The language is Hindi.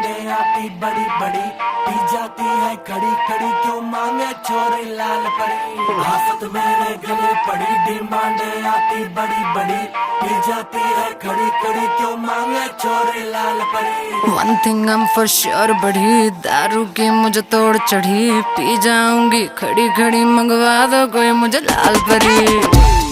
डिमांडे आती बड़ी बड़ी, पी जाती है खड़ी खड़ी, क्यों मांगे छोरी लाल परी। आफत मेरे गले पड़ी, डिमांडे आती बड़ी बड़ी, पी जाती है खड़ी खड़ी, क्यों मांगे छोरी लाल परी। One thing I'm for sure बढ़ी, दारू की मुझे तोड़ चढ़ी, पी जाऊंगी खड़ी खड़ी, मंगवा दो कोई मुझे लाल परी।